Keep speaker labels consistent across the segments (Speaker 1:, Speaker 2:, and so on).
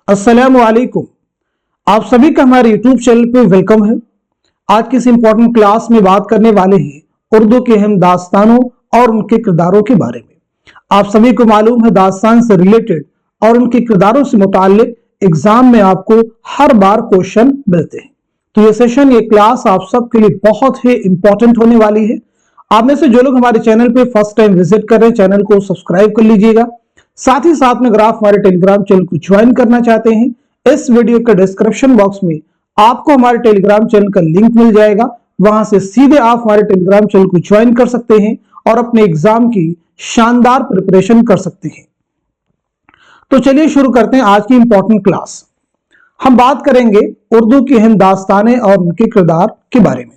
Speaker 1: अस्सलाम वालेकुम। आप सभी का हमारे यूट्यूब चैनल पे वेलकम है। आज की इस इंपॉर्टेंट क्लास में बात करने वाले हैं उर्दू के अहम दास्तानों और उनके किरदारों के बारे में। आप सभी को मालूम है दास्तान से रिलेटेड और उनके किरदारों से मुताल्लिक एग्जाम में आपको हर बार क्वेश्चन मिलते हैं। तो ये सेशन, ये क्लास आप सबके लिए बहुत ही इंपॉर्टेंट होने वाली है। आप में से जो लोग हमारे चैनल पे फर्स्ट टाइम विजिट कर रहे हैं, चैनल को सब्सक्राइब कर लीजिएगा। साथ ही साथ में अगर आप हमारे टेलीग्राम चैनल को ज्वाइन करना चाहते हैं, इस वीडियो के डिस्क्रिप्शन बॉक्स में आपको हमारे टेलीग्राम चैनल का लिंक मिल जाएगा। वहां से सीधे आप हमारे टेलीग्राम चैनल को ज्वाइन कर सकते हैं और अपने एग्जाम की शानदार प्रिपरेशन कर सकते हैं। तो चलिए शुरू करते हैं आज की इंपॉर्टेंट क्लास। हम बात करेंगे उर्दू की अहम दास्तानें और उनके किरदार के बारे में।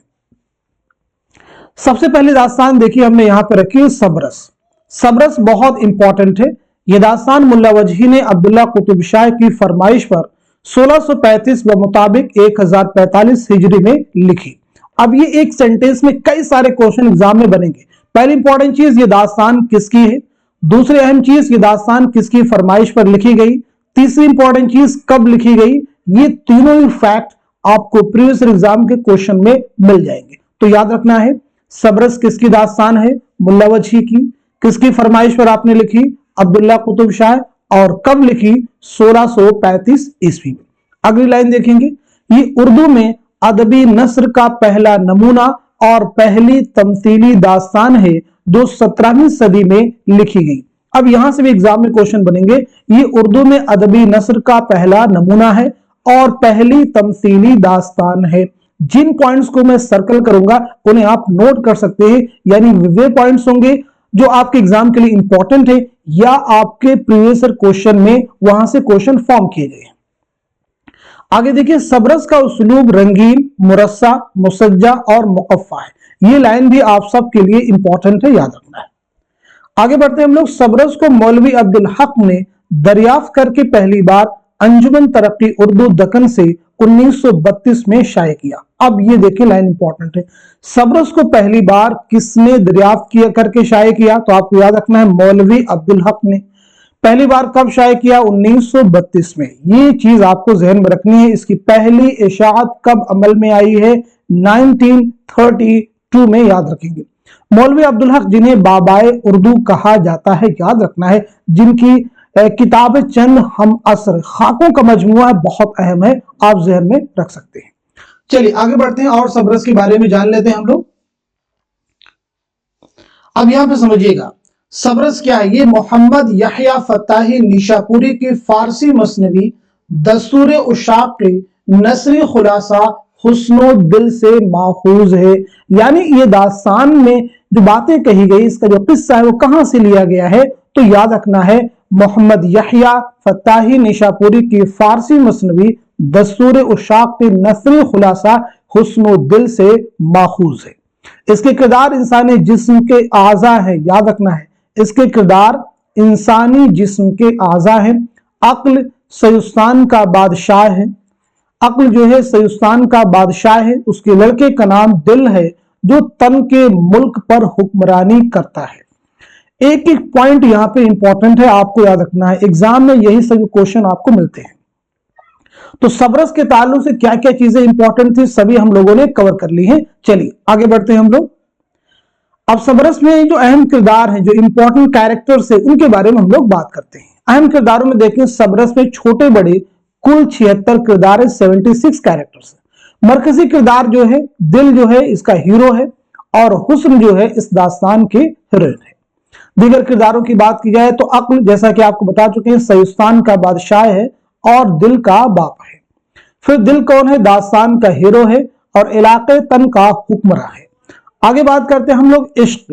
Speaker 1: सबसे पहले दास्तान देखिए, हमने यहां पर रखी है सबरस। सबरस बहुत इंपॉर्टेंट है। यह दास्तान मुल्ला वजही ने अब्दुल्ला कुतुब शाह की फरमाइश पर 1635 व मुताबिक 1045 हिजरी में लिखी। अब ये एक सेंटेंस में कई सारे क्वेश्चन एग्जाम में बनेंगे। पहली इंपॉर्टेंट चीज, ये दास्तान किसकी है। दूसरी अहम चीज, ये दास्तान किसकी फरमाइश पर लिखी गई। तीसरी इंपॉर्टेंट चीज, कब लिखी गई। ये तीनों ही फैक्ट आपको प्रीवियस एग्जाम के क्वेश्चन में मिल जाएंगे। तो याद रखना है, सबरस किसकी दास्तान है, मुल्ला वजही की। किसकी फरमाइश पर आपने लिखी, अब्दुल्ला कुतुब शाह, और कब लिखी, 1635 ईस्वी में। अगली लाइन देखेंगे, ये उर्दू में अदबी नस्र का पहला नमूना और पहली तमसीली दास्तान है जो 17वीं सदी में लिखी गई। अब यहां से भी एग्जाम में क्वेश्चन बनेंगे। ये उर्दू में अदबी नस्र का पहला नमूना है और पहली तमसीली दास्तान है। जिन पॉइंट्स को मैं सर्कल करूंगा उन्हें आप नोट कर सकते हैं, यानी वे पॉइंट्स होंगे जो आपके एग्जाम के लिए इंपॉर्टेंट है या आपके प्रीवियस क्वेश्चन में वहां से क्वेश्चन फॉर्म किए गए। आगे देखिए, सबरस का उसलूब रंगीन, मुरस्सा, मुसज्जा और मुकफ्फा है। ये लाइन भी आप सबके लिए इंपॉर्टेंट है, याद रखना है। आगे बढ़ते हैं हम लोग। सबरस को मौलवी अब्दुल हक ने दरियाफ्त करके पहली बार अंजुमन तरक्की उर्दू दक्कन से 1932 में शाये किया। अब ये देखिए लाइन इंपॉर्टेंट है। सबरस को पहली बार किसने दरियाफ्त किया करके शाये किया, तो आपको याद रखना है मौलवी अब्दुल हक ने। पहली बार कब शाये किया, 1932 में। ये चीज आपको जहन में रखनी है। इसकी पहली इशाअत कब अमल में आई है, 1932 में, याद रखेंगे। मौलवी अब्दुल हक, जिन्हें बाबाए उर्दू कहा जाता है, याद रखना है। जिनकी किताब चंद हम असर खाकों का मजमुआ है, बहुत अहम है, आप जहन में रख सकते हैं। चलिए आगे बढ़ते हैं और सबरस के बारे में जान लेते हैं हम लोग। अब यहां पे समझिएगा सबरस क्या है। ये मोहम्मद यहया फताही निशापुरी की फारसी मसनवी दस्तूर उशाक के नसरी खुलासा हुस्नो दिल से माखूज है। यानी ये दास्तान में जो बातें कही गई, इसका जो किस्सा है वो कहां से लिया गया है, तो याद रखना है मोहम्मद यहया फताही निशापुरी की फारसी मसनवी दस्तूर उशाक के नसरी खुलासा हुस्नो दिल से माखूज है। इसके किरदार इंसानी जिस्म के आज़ा है, याद रखना है। इसके किरदार इंसानी जिस्म के आज़ा है। अक्ल सयुस्तान का बादशाह है। अक्ल जो है सयुस्तान का बादशाह है। उसके लड़के का नाम दिल है जो तन के मुल्क पर हुक्मरानी करता है। एक एक पॉइंट यहां पे इंपॉर्टेंट है, आपको याद रखना है। एग्जाम में यही सभी क्वेश्चन आपको मिलते हैं। तो सबरस के ताल्लुक से क्या क्या चीजें इंपॉर्टेंट थी, सभी हम लोगों ने कवर कर ली हैं। चलिए आगे बढ़ते हैं हम लोग। अब सबरस में जो अहम किरदार हैं, जो इंपॉर्टेंट कैरेक्टर्स है, उनके बारे में हम लोग बात करते हैं। अहम किरदारों में देखें, सबरस में छोटे बड़े कुल 76 किरदार है, 76 कैरेक्टर्स है। मरकजी किरदार जो है दिल जो है इसका हीरो है और हुस्न जो है इस दास्तान के हीरोइन है। दीगर किरदारों की बात की जाए तो अक्ल, जैसा कि आपको बता चुके हैं, सयुस्तान का बादशाह है और दिल का बाप है। फिर दिल कौन है, दास्तान का हीरो है और इलाके तन का हुक्मरान है। आगे बात करते हैं हम लोग इश्क।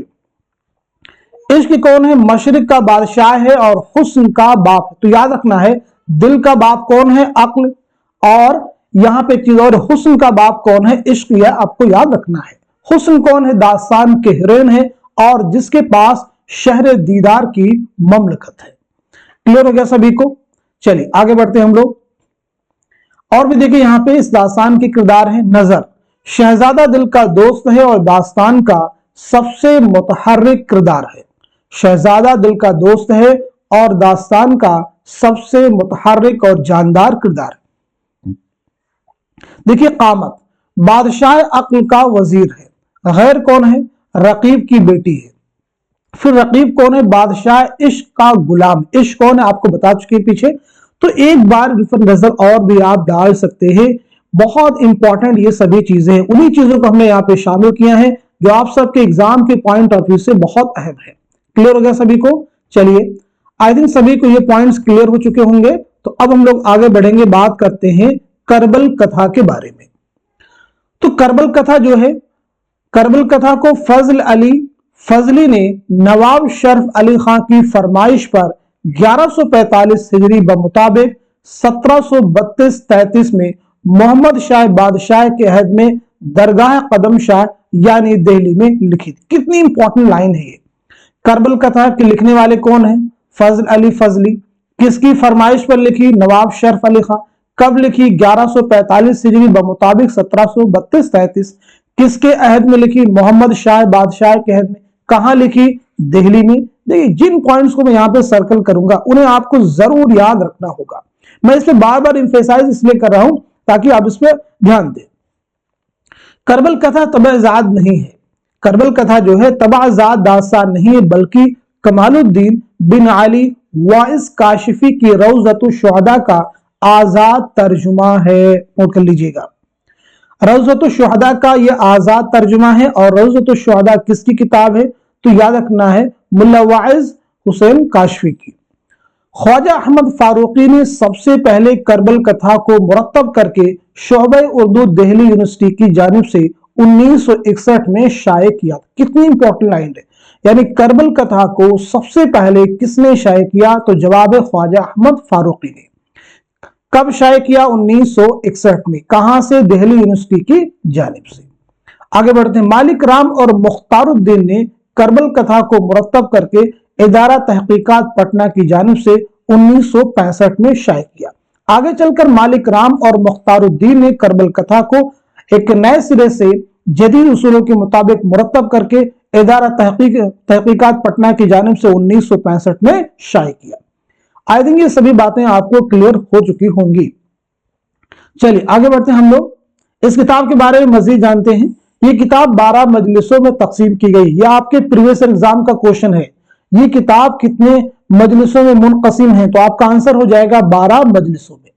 Speaker 1: इश्क कौन है, मशरिक का बादशाह है और हुस्न का बाप। तो याद रखना है दिल का बाप कौन है, अक्ल, और यहां पे एक चीज और, हुस्न का बाप कौन है, इश्क। यह आपको याद रखना है। हुस्न कौन है, दास्तान के हीरोइन है और जिसके पास शहर दीदार की ममलकत है। क्लियर हो गया सभी को। चलिए आगे बढ़ते हैं हम लोग। और भी देखिए यहां पे इस दास्तान के किरदार है नजर। शहजादा दिल का दोस्त है और दास्तान का सबसे मुतहर्रिक किरदार है। शहजादा दिल का दोस्त है और दास्तान का सबसे मुतहर्रिक और जानदार किरदार है। देखिए, कामत बादशाह अक्ल का वजीर है। गैर कौन है? रकीब की बेटी है। फिर रकीब कौन है? बादशाह इश्क का गुलाम। इश्क कौन है? आपको बता चुके पीछे। तो एक बार इन पर नजर और भी आप डाल सकते हैं। बहुत इंपॉर्टेंट ये सभी चीजें हैं, उन्हीं चीजों को हमने यहाँ पे शामिल किया है जो आप सबके एग्जाम के पॉइंट ऑफ व्यू से बहुत अहम है। क्लियर हो गया सभी को? चलिए, आई थिंक सभी को ये पॉइंट्स क्लियर हो चुके होंगे। तो अब हम लोग आगे बढ़ेंगे, बात करते हैं करबल कथा के बारे में। तो करबल कथा जो है, करबल कथा को फजल अली फजली ने नवाब शर्फ अली खां की फरमाइश पर 1145 हिजरी बमुताबिक 1732-33 में मोहम्मद शाह बादशाह के अहद में दरगाह कदम शाह यानी दिल्ली में लिखी थी। कितनी इंपॉर्टेंट लाइन है ये। करबल कथा के लिखने वाले कौन है? फजल अली फजली। किसकी फरमाइश पर लिखी? नवाब शर्फ अली खां। कब लिखी? 1145 हिजरी बमुताबिक 1732-33। किसके अहद में लिखी? मोहम्मद शाह बादशाह के अहद में। कहां लिखी? दिल्ली में। देखिए, जिन पॉइंट्स को मैं यहां पे सर्कल करूंगा उन्हें आपको जरूर याद रखना होगा। मैं इस पे बार बार इंफेसाइज इसलिए कर रहा हूं ताकि आप इस पे ध्यान दें। करबल कथा तबाजाद नहीं है। करबल कथा जो है तबाजाद दास्तान नहीं है, बल्कि कमालुद्दीन बिन अली वाइस काशिफी की रौज़तुश शुहदा का आजाद तर्जुमा है। नोट कर लीजिएगा, रौज़तुश शुहदा का यह आजाद तर्जुमा है। और रौज़तुश शुहदा किसकी किताब है? तो याद रखना है मुल्ला वाइज हुसैन काशिफी की। ख्वाजा अहमद फारूकी ने सबसे पहले करबल कथा को मुरत्तब करके शोबे उर्दू दिल्ली यूनिवर्सिटी की जानिब से 1961 में शाये किया। कितनी इंपॉर्टेंट लाइन है, यानी करबल कथा को सबसे पहले किसने शाये किया? तो जवाब है ख्वाजा अहमद फारूकी ने। कब शाये किया? 1961 में। कहां से? दिल्ली यूनिवर्सिटी की जानिब से। आगे बढ़ते हैं। मालिक राम और मुख्तारुद्दीन ने करबल कथा को मुरत्तब करके इदारा तहकीकात पटना की जानिब से 1965 में शाये किया। आगे चलकर मालिक राम और मुख्तारुद्दीन ने करबल कथा को एक नए सिरे से जदीद उसूलों के मुताबिक मुरत्तब करके इदारा तहकीकात पटना की जानिब से 1965 में शाये किया। आई थिंक ये सभी बातें आपको क्लियर हो चुकी होंगी। चलिए आगे बढ़ते हैं। हम लोग इस किताब के बारे में मजीद जानते हैं। ये किताब 12 मजलिसों में तकसीम की गई। यह आपके प्रीवियस एग्जाम का क्वेश्चन है। ये किताब कितने मजलिसों में मुनक़सिम है? तो आपका आंसर हो जाएगा 12 मजलिसों में।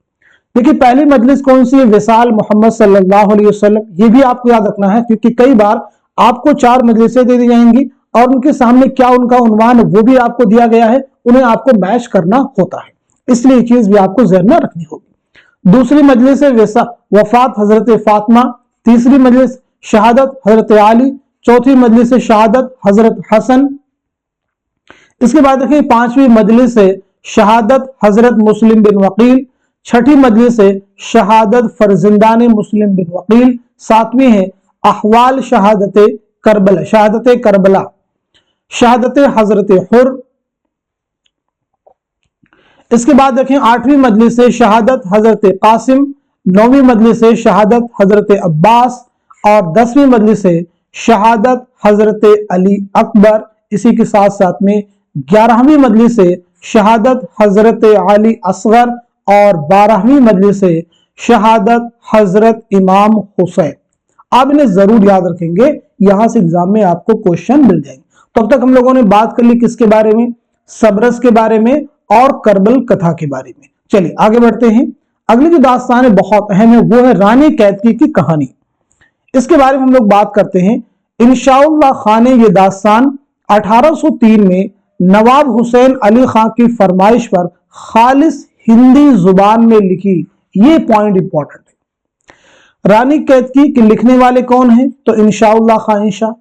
Speaker 1: देखिए, पहली मजलिस कौन सी है? विसाल मोहम्मद सल्लल्लाहु अलैहि वसल्लम। ये भी आपको याद रखना है, क्योंकि कई बार आपको 4 मजलिसें दे दी जाएंगी और उनके सामने क्या उनका उन्वान है वो भी आपको दिया गया है, उन्हें आपको मैच करना होता है, इसलिए ये चीज भी आपको ज़हन में रखनी होगी। दूसरी मजलिस है वफात हजरत फातिमा। तीसरी मजलिस शहादत हजरत अली। चौथी मजलिस है शहादत हजरत हसन। इसके बाद देखिए 5वीं मजलिस है शहादत हजरत मुस्लिम बिन वकील। 6ठी मजलिस है शहादत फरजिंदान मुस्लिम बिन वकील। 7वीं है अहवाल शहादत करबला, शहादत करबला, शहादत हजरत हुर। इसके बाद देखें 8वीं मजलिस है शहादत हजरत कासिम। 9वीं मजलिस है शहादत हजरत अब्बास। और 10वीं मजलिस है शहादत हजरत अली अकबर। इसी के साथ साथ में 11वीं मजलिस है शहादत हजरत अली असगर। और 12वीं मजलिस है शहादत हजरत इमाम हुसैन। आप इन्हें जरूर याद रखेंगे, यहां से एग्जाम में आपको क्वेश्चन मिल जाएंगे। तो अब तक हम लोगों ने बात कर ली किसके बारे में? सबरस के बारे में और करबल कथा के बारे में। चलिए आगे बढ़ते हैं। अगली जो दास्तान है बहुत अहम है, वो है रानी कैदकी की कहानी। इसके बारे में हम लोग बात करते हैं। इंशाअल्लाह खान ने यह दास्तान 1803 में नवाब हुसैन अली खां की फरमाइश पर खालिस हिंदी जुबान में लिखी। ये पॉइंट इंपॉर्टेंट है। रानी कैदकी के लिखने वाले कौन हैं? तो इंशाअल्लाह खां इंशा।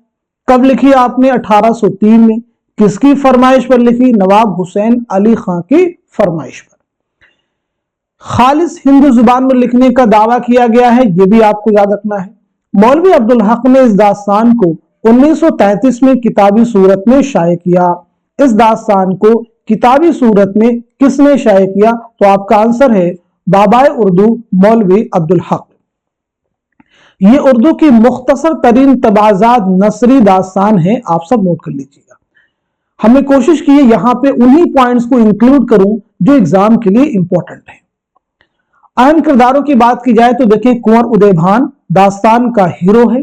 Speaker 1: कब लिखी आपने? 1803 में। किसकी फरमाइश पर लिखी? नवाब हुसैन अली खां की फरमाइश पर। खालिस हिंदी जुबान में लिखने का दावा किया गया है, यह भी आपको याद रखना है। मौलवी अब्दुल हक ने इस दास्तान को 1933 में किताबी सूरत में शाये किया। इस दास्तान को किताबी सूरत में किसने शाये किया? तो आपका आंसर है बाबाए उर्दू मौलवी अब्दुल हक। ये उर्दू की मुख्तसर तरीन तबाजात नसरी दास्तान है, आप सब नोट कर लीजिएगा। हमने कोशिश की है यहां पे उन्हीं पॉइंट्स को इंक्लूड करूं जो एग्जाम के लिए इंपॉर्टेंट है। अहम किरदारों की बात की जाए तो देखें, कुंवर उदय भान दास्तान का हीरो है,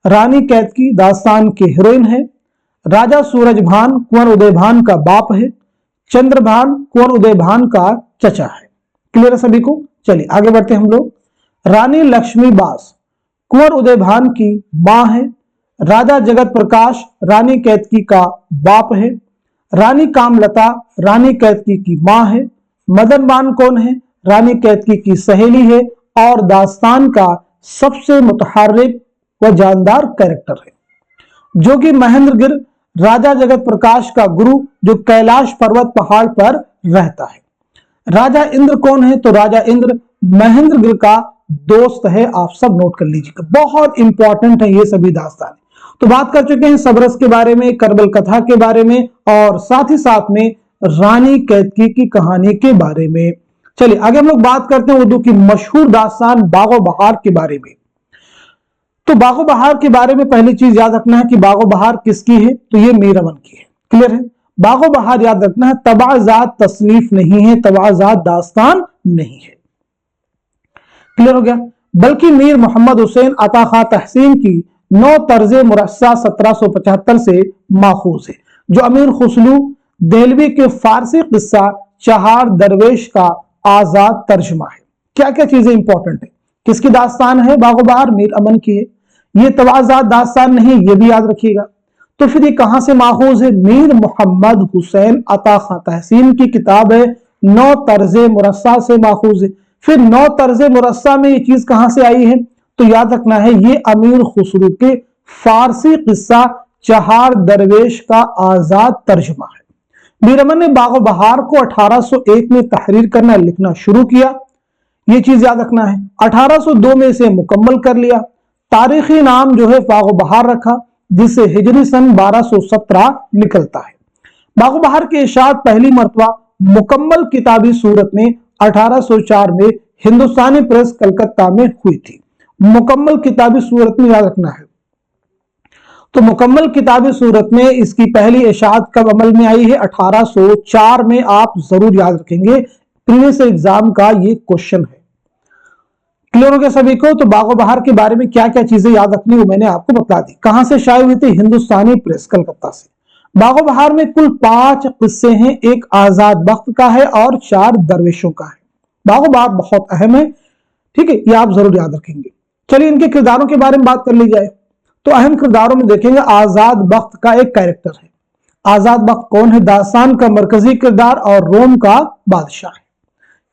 Speaker 1: रानी कैतकी दास्तान के हीरोइन है, राजा सूरज भान कुंवर उदय भान का बाप है, चंद्रभान कुंवर उदय भान का चचा है। क्लियर है सभी को? चलिए आगे बढ़ते हैं हम लोग। रानी लक्ष्मी बास कुंवर उदय भान की मां है, राजा जगत प्रकाश रानी कैतकी का बाप है, रानी कामलता रानी कैतकी की मां है, मदन बान कौन है? रानी कैतकी की सहेली है और दास्तान का सबसे मुतहर्रिक व जानदार कैरेक्टर है। जोगी महेंद्र गिर राजा जगत प्रकाश का गुरु जो कैलाश पर्वत पहाड़ पर रहता है। राजा इंद्र कौन है? तो राजा इंद्र महेंद्र गिर का दोस्त है, आप सब नोट कर लीजिएगा, बहुत इंपॉर्टेंट है ये सभी दास्तान। तो बात कर चुके हैं सबरस के बारे में, करबल कथा के बारे में और साथ ही साथ में रानी कैतकी की कहानी के बारे में। चलिए आगे हम लोग बात करते हैं उर्दू की मशहूर दास्तान बागो बहार के बारे में। तो बागो बहार के बारे में पहली चीज याद रखना है कि बागो बहार किसकी है? तो ये मीर अमन की है। क्लियर है? बागो बहार याद रखना है, तबाजात तसनीफ नहीं है, तबाजात दास्तान नहीं है। क्लियर हो गया? बल्कि मीर मोहम्मद हुसैन अता खां तहसीन की 9 तर्ज मुरस्सा 1775 से माखूज है, जो अमीर खुसलू देहलवी के फारसी किस्सा चहार दरवेश का आजाद तर्जमा है। क्या क्या चीजें इंपॉर्टेंट है? किसकी दास्तान है? बागो बहार मीर अमन की है। ये तवाजात दास्तान नहीं, ये भी याद रखिएगा। तो फिर ये कहां से माखूज है? मीर मोहम्मद हुसैन अता खां तहसीन की किताब है 9 तर्ज मुरस्सा से माखूज है। फिर 9 तर्ज मुरस्सा में ये चीज कहां से आई है? तो याद रखना है ये अमीर खुसरू के फारसी किस्सा चहार दरवेश का आजाद तर्जमा है। मीर अमन ने बागो बहार को 1801 में तहरीर करना लिखना शुरू किया, ये चीज याद रखना है। 1802 में इसे मुकम्मल कर लिया। तारीखी नाम जो है बागो बहार रखा, जिससे हिजरी सन 1217 निकलता है। बागो बहार की इशाअत पहली मर्तबा मुकम्मल किताबी सूरत में 1804 में हिंदुस्तानी प्रेस कलकत्ता में हुई थी। मुकम्मल किताबी सूरत में याद रखना है। तो मुकम्मल किताबी सूरत में इसकी पहली इशाअत कब अमल में आई है? 1804 में। आप जरूर याद रखेंगे, प्रीवियस एग्जाम का ये क्वेश्चन है। क्लियर हो गया सभी को? तो बागो बहार के बारे में क्या क्या चीजें याद रखनी वो मैंने आपको बता दी। कहां से शाये हुई थी? हिंदुस्तानी प्रेस कलकत्ता से। बागो बहार में कुल 5 किस्से हैं, एक आजाद बख्त का है और 4 दरवेशों का है। बागो बहार बहुत अहम है, ठीक है, ये आप जरूर याद रखेंगे। चलिए इनके किरदारों के बारे में बात कर ली जाए तो अहम किरदारों में देखेंगे आजाद बख्त का एक कैरेक्टर है। आजाद बख्त कौन है? दास्तान का मरकजी किरदार और रोम का बादशाह है।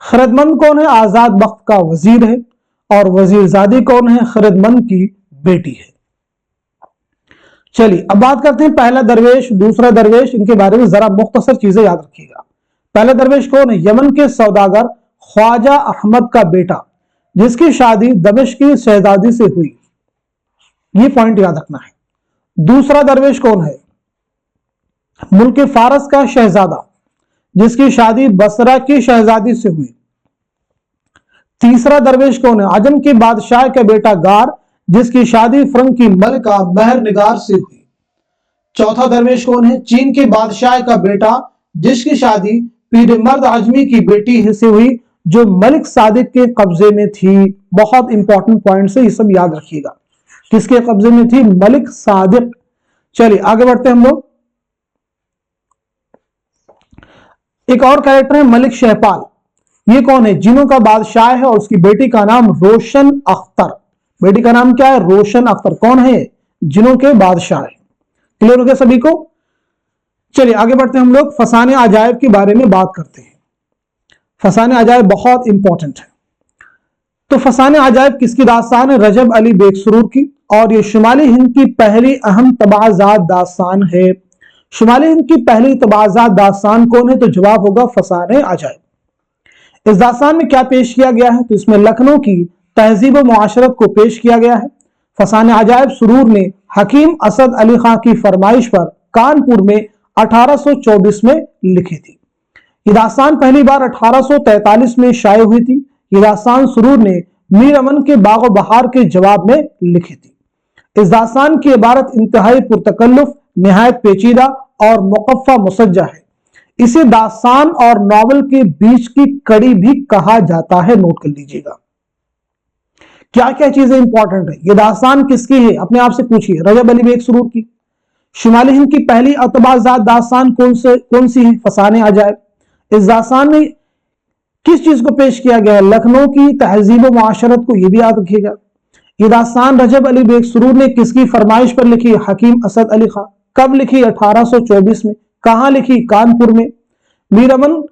Speaker 1: खिरदमंद कौन है? आजाद बख्त का वजीर है। और वजीरजादी कौन है? खिरदमंद की बेटी है। चलिए अब बात करते हैं पहला दरवेश, दूसरा दरवेश, इनके बारे में जरा मुख्तसर चीजें याद रखिएगा। पहला दरवेश कौन है? यमन के सौदागर ख्वाजा अहमद का बेटा, जिसकी शादी दमिश्क की शहजादी से हुई, ये पॉइंट याद रखना है। दूसरा दरवेश कौन है? मुल्क फारस का शहजादा, जिसकी शादी बसरा की शहजादी से हुई। तीसरा दरवेश कौन है? अजम के बादशाह का बेटा गार, जिसकी शादी फ्रंक की मलिका महर निगार से हुई। चौथा दरवेश कौन है? चीन के बादशाह का बेटा, जिसकी शादी पीर मर्द आजमी की बेटी से हुई, जो मलिक सादिक के कब्जे में थी। बहुत इंपॉर्टेंट पॉइंट है, ये सब याद रखिएगा। किसके कब्जे में थी? मलिक सादिक। चलिए आगे बढ़ते हैं हम लोग। एक और कैरेक्टर है मलिक शहपाल। ये कौन है? जिनों का बादशाह है और उसकी बेटी का नाम रोशन अख्तर। बेटी का नाम क्या है? रोशन अख्तर। कौन है? जिनों के बादशाह है। क्लियर हो गया सभी को? चलिए आगे बढ़ते हैं हम लोग। फसाने अजायब के बारे में बात करते हैं। फसाने अजायब बहुत इंपॉर्टेंट है। तो फसाने अजायब किसकी दास्तान है? रजब अली बेगसरूर की, और ये शुमाली हिंद की पहली अहम तबाजात दास्तान है। शुमाली हिंद की पहली तबाजात दास्तान कौन है? तो जवाब होगा फसाने अजायब। इस दास्तान में क्या पेश किया गया है? तो इसमें लखनऊ की तहजीब व मुआशरत को पेश किया गया है। फसाने अजायब सुरूर ने हकीम असद अली खां की फरमाइश पर कानपुर में 1824 में लिखी थी। ये दास्तान पहली बार 1843 में शाये हुई थी। ये दास्तान सुरूर ने मीर अमन के बागो बहार के जवाब में लिखी थी। इस दास्तान की इबारत इंतहाई पुरतकल्लुफ, निहायत पेचीदा और मुकफ़्फ़ा मुसज्जा है। इसे दास्तान और नॉवल के बीच की कड़ी भी कहा जाता है। नोट कर लीजिएगा क्या क्या चीजें इंपॉर्टेंट है। ये दास्तान किसकी है, अपने आप से पूछिए। रजब अली बेग सुरूर की। शुमाली हिंद की पहली अतबाजात दास्तान कौन सी है? फसाने अजायब। इस दास्तान में किस चीज को पेश किया गया है? लखनऊ की तहजीब व मुआशरत को, यह भी याद रखिएगा। ये दास्तान रजब अली बेग सुरूर ने किसकी फरमाइश पर लिखी? हकीम असद अली खां। कब लिखी? 1824 में। कहां लिखी? कानपुर में। मीर अमन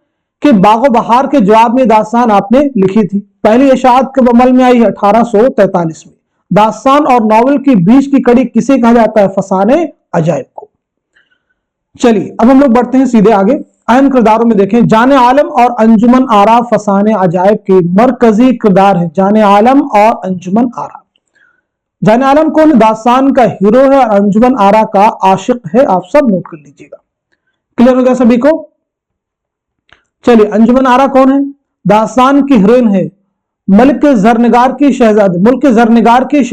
Speaker 1: के बागो बहार के जवाब में दास्तान आपने लिखी थी। पहली इशाअत कब अमल में आई है? 1843 में। दास्तान और नॉवल के बीच की कड़ी किसे कहा जाता है? फसाने अजायब को। चलिए अब हम लोग बढ़ते हैं सीधे आगे। अहम किरदारों में देखें, जाने आलम और अंजुमन आरा फसाने अजायब के मरकजी किरदार है। जाने आलम और अंजुमन आरा। जाने आलम कौन है? दास्तान का हीरो है और अंजुमन आरा का आशिक है। आप सब नोट कर लीजिएगा। क्लियर हो गया सभी को? चलिए अंजुमन आरा कौन है? दास्तान की हीरोइन है, मुल्क जरनिगार की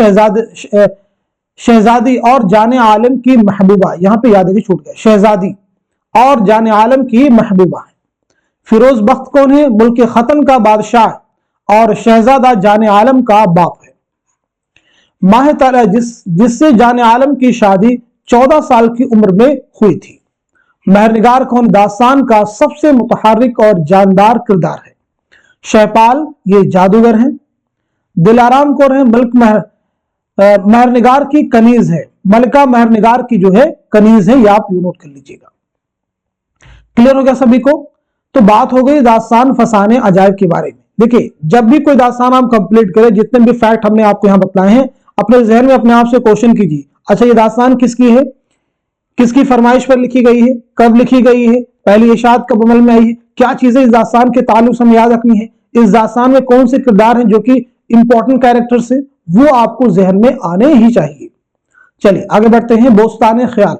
Speaker 1: शहजादी और जाने आलम की महबूबा। यहां पे याद है छूट गया, शहजादी और जाने आलम की महबूबा है। फिरोज बख्त कौन है? मुल्क खतन का बादशाह और शहजादा जाने आलम का बाप है। माह ताला जिससे जाने आलम की शादी 14 साल की उम्र में हुई थी। महरनिगार कौन? दास्तान का सबसे मुतहर्रिक और जानदार किरदार है। शहपाल ये जादूगर हैं। दिलाराम कौन है? महरनिगार की कनीज है। मलका महरनिगार की जो है कनीज है। ये आप नोट कर लीजिएगा। क्लियर हो गया सभी को? तो बात हो गई दास्तान फसाने अजायब के बारे में। देखिए जब भी कोई दास्तान आप कंप्लीट करें, जितने भी फैक्ट हमने आपको यहां बताए हैं, अपने जहन में अपने आप से क्वेश्चन कीजिए, अच्छा ये दास्तान किसकी है, किसकी फरमाइश पर लिखी गई है, कब लिखी गई है, पहली इशाअत कब अमल में आई है, क्या चीजें इस दास्तान के ताल्लुक से हमें याद रखनी है, इस दास्तान में कौन से किरदार हैं जो कि इंपॉर्टेंट कैरेक्टर्स है, वो आपको जहन में आने ही चाहिए। चलिए आगे बढ़ते हैं। बोस्तान ख्याल।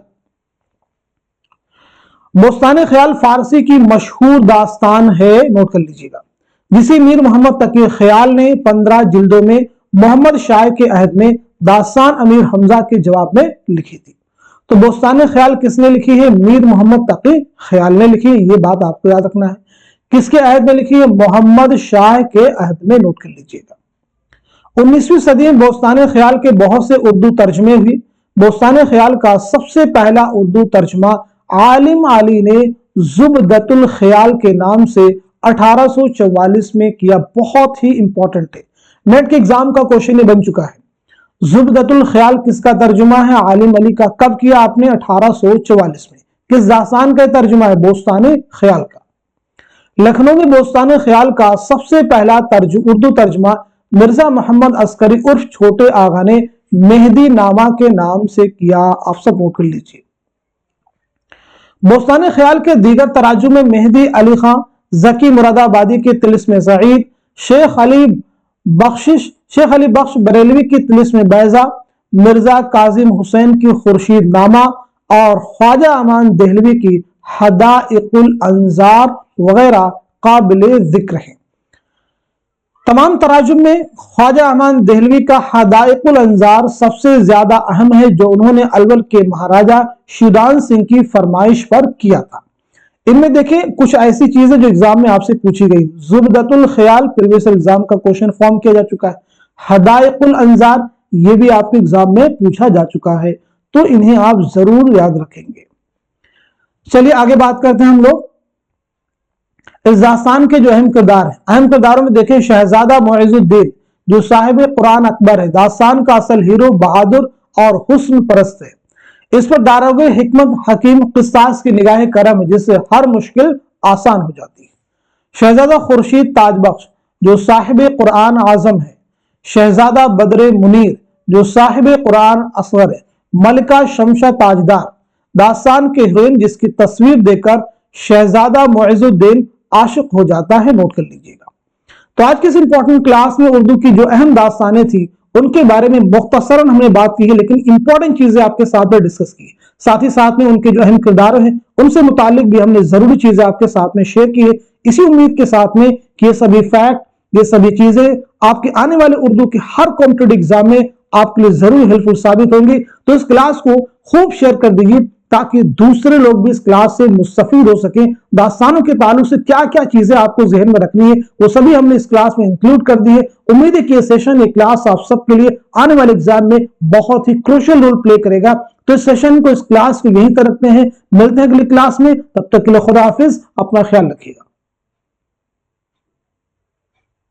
Speaker 1: बोस्तान ख्याल फारसी की मशहूर दास्तान है। नोट कर लीजिएगा, जिसे मीर मोहम्मद तकी ख्याल ने 15 जिल्दों में मोहम्मद शाह के अहद में दास्तान अमीर हमजा के जवाब में लिखी थी। तो बोस्तान ख्याल किसने लिखी है? मीर मोहम्मद तकी ख्याल ने लिखी है। ये बात आपको याद रखना है। किसके अहद में लिखी है? मोहम्मद शाह के अहद में। नोट कर लीजिएगा। 19वीं सदी में बोस्तान ख्याल के बहुत से उर्दू तर्जमे हुए। बोस्तान ख्याल का सबसे पहला उर्दू तर्जमा आलिम अली ने जुबदतुल ख्याल के नाम से 1844 में किया। बहुत ही इंपॉर्टेंट है, नेट के एग्जाम का क्वेश्चन बन चुका है। जुबदतुल ख्याल किसका तर्जुमा है? आलिम अली का। कब किया आपने? 1844 में। किस दास्तान का तर्जुमा है? बोस्तान ख्याल का। लखनऊ में बोस्तान ख्याल का सबसे पहला उर्दू तर्जुमा मिर्जा मोहम्मद अस्करी उर्फ छोटे आगा ने मेहदी नामा के नाम से किया। आप सब नोट कर लीजिए। बोस्तान ख्याल के दीगर तराजुम में मेहदी अली खां, जकी मुरादाबादी की तिलिस्म सईद, शेख अली बख्श बरेलवी की तिलिस्म बैजा, मिर्जा काजिम हुसैन की खुर्शीद नामा और ख्वाजा अमान देहलवी की हदाइकुल अंजार वगैरह काबिले जिक्र हैं। तमाम तराजुम में ख्वाजा अमान देहलवी का हदाइकुल अंजार सबसे ज्यादा अहम है, जो उन्होंने अलवर के महाराजा शिदान सिंह की फरमाइश पर किया था। इनमें देखिए कुछ ऐसी चीजें जो एग्जाम में आपसे पूछी गई। जुबदतुल ख्याल प्रीवियस एग्जाम का क्वेश्चन फॉर्म किया जा चुका है। हदाइकुल अंजार ये भी आपके एग्जाम में पूछा जा चुका है, तो इन्हें आप जरूर याद रखेंगे। चलिए आगे बात करते हैं हम लोग इस दास्तान के जो अहम किरदार है। अहम किरदारों में देखें शहजादा मुइजुद्दीन जो साहिब कुरान अकबर है। दास्तान का असल हीरो बहादुर और हुस्न परस्त है। इस पर दारोगे हिकमत हकीम किस्तास की निगाह करम है, जिससे हर मुश्किल आसान हो जाती है। शहजादा खुर्शीद ताजबख्श जो साहिब कुरान आजम है। शहजादा बदरे मुनीर जो साहिब कुरान असगर है। मलिका शमशा ताजदार दास्तान के हीरोइन जिसकी तस्वीर देखकर शहजादा मुइजुद्दीन आशिक हो जाता है। नोट कर लीजिएगा। तो आज की इस इंपॉर्टेंट क्लास में उर्दू की जो अहम दास्तानें थी उनके बारे में मुख्तसरन हमने बात की है, लेकिन इंपॉर्टेंट चीजें आपके साथ में डिस्कस की। साथ ही साथ में उनके जो अहम किरदार हैं उनसे मुतालिक भी हमने जरूरी चीजें आपके साथ में शेयर की है, इसी उम्मीद के साथ में कि ये सभी फैक्ट, ये सभी चीजें आपके आने वाले उर्दू के हर कॉम्पिटिटिव एग्जाम में आपके लिए जरूर हेल्पफुल साबित होंगी। तो इस क्लास को खूब शेयर कर दीजिए تاکہ دوسرے لوگ بھی اس کلاس سے مستفید ہو سکیں۔ داستانوں کے تعلق سے کیا کیا چیزیں آپ کو ذہن میں رکھنی ہے وہ سبھی ہم نے اس کلاس میں انکلوڈ کر دی ہے۔ امید ہے کہ یہ سیشن، یہ کلاس آپ سب کے لیے آنے والے ایگزام میں بہت ہی کروشل رول پلے کرے گا۔ تو اس سیشن کو، اس کلاس کو یہیں تک رکھتے ہیں، ملتے ہیں اگلی کلاس میں، تب تک کے لیے خدا حافظ، اپنا خیال رکھیے گا۔